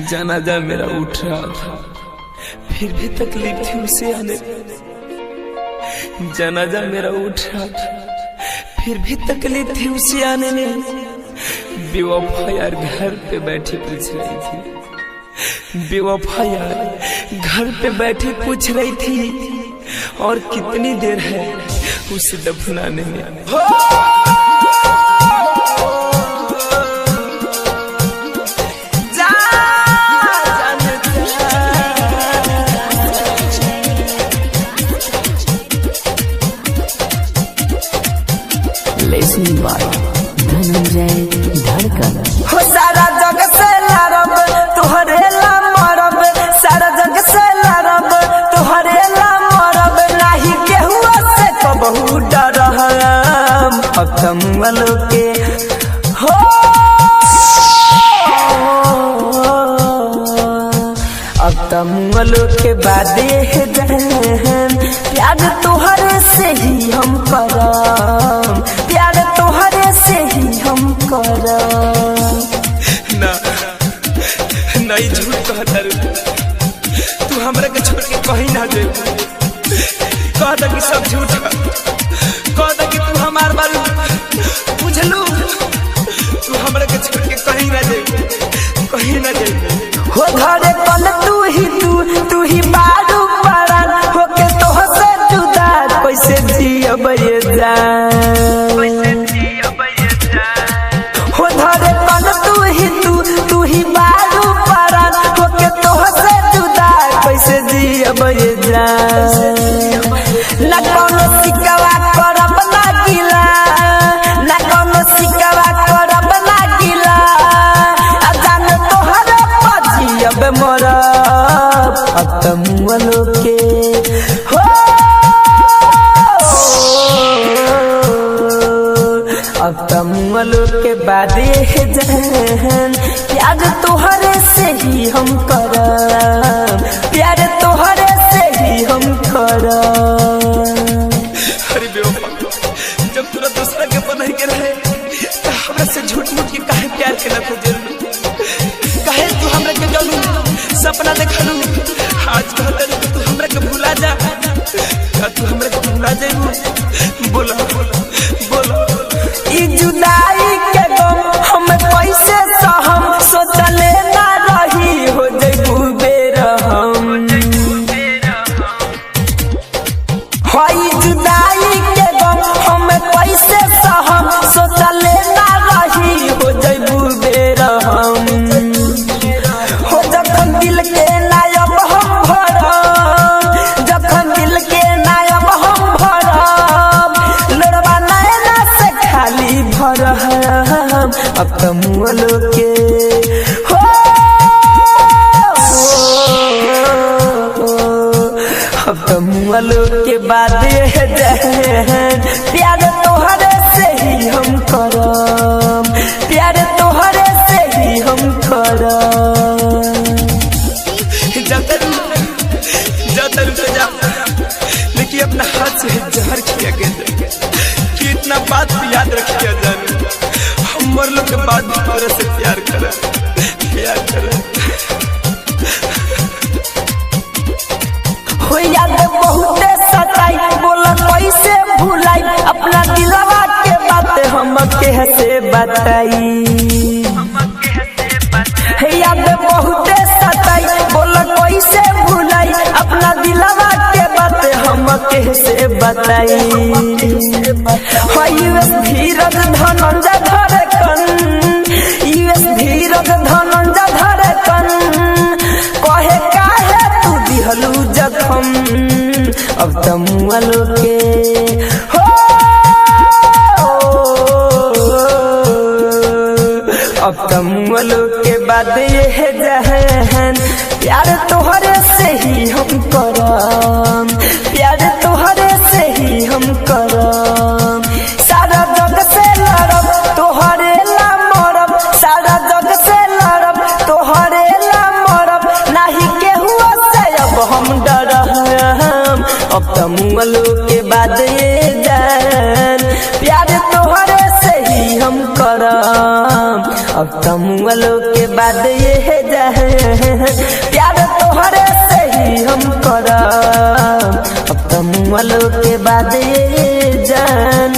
जनाजा मेरा उठ रहा था, फिर भी तकलीफ थी उसे आने। जनाजा मेरा उठ रहा था, फिर भी तकलीफ थी उसे आने में। बेवफा यार घर पे बैठी पूछ रही थी, बेवफा यार घर पे बैठी पूछ रही थी और कितनी देर है उसे दफनाने में। धनंजय धड़कन हो सारा जग से लड़ब तुहरे ला मरब, सारा जग से लड़ब तुहरे ला मरब, नाही केहू से कबहू डरहम। अब कमल के हो अब कमल के बादे जहन प्यार तुहरे से ही हम करम, प्यार तुहरे से ही हम करम। ना नहीं झूठ कहता रे, तू हमरा के छोड़ के कहीं ना दे। कहता कि सब झूठ है, कहता कि तू हमार बारे बुझलू, तू हमरा के छोड़ के कहीं ना दे, कहीं ना दे। हो घरे पल तू ही बारू परान, होके तोह से जुदा कैसे जियब ये जान। हो घरे पल तू ही बारू परान, होके तोह से जुदा कैसे जियब ये जान। ना कोनो सिकवा करब ना गिला, ना कोनो सिकवा करब ना गिला, अजान तोहरे पजियब मरब। अब तमुअलो के हो अब तमुअलो के बादे जहन प्यार तोहरे से ही हम करब, प्यार तोहरे से ही हम करब। अरे बेवफा, जब तोरा दूसरा के बनाई के रहे तो हमरा से झूठ मूठ के काहे प्यार के ना खोजलू, काहे तू हमरा के जलू सपना देखलू। आज कहता कि तू हमरा के भुला जा, क्या तू हमरा के भुला जाइबू? बोला बोला ई जुदाई के गम हम कैसे सहम, सोचले ना रही हो जइबू बेरहम। हई जुदाई के गम हम कैसे सहम, सोचले ना रही हो जइबू बेरहम। हो जखन दिल के नायब हम भरम, जखन दिल के नायब हम भरम, लड़वा नैना से खाली भरम। अब तमुअलो के हो अब तमुअलो के बादे जहन प्यार तोहरे से ही हम करम, प्यार तोहरे से ही हम करम। जाता रुक जा, लेकिन अपना हाथ से जहर किया गया कि इतना बात याद रखिया जानू। हम मरलो के बाद भी तोरा से प्यार करा, प्यार करा। हो याद बहुते सताई, बोला कैसे भुलाई, अपना दिलवा के बात हम कैसे बताई। याद बहुते सताई, बोला कैसे भुलाई, अपना दिलवा के बात हम कैसे बताई। यूएस धीरज धनंजय धड़कन, यूएस धीरज धनंजय धड़कन, कहे काहे तू दिहलू जखम। अब तमुअलो के हो अब तमुअलो के बादे जहन प्यार तोहरे से ही हम करम, प्यार तोहरे से ही हम करम। सारा जग से लड़ब तोहरे ला मरब, सारा जग से लड़ब तोहरे ला मरब, नाही केहू से अब हम डरम। अब तमुअलो के बाद ये जान प्यार तोहरे से ही हम करम। अब तमुअलो के बाद ये जान प्यार तोहरे से ही हम करब। अब तमुअलो के बाद ये जान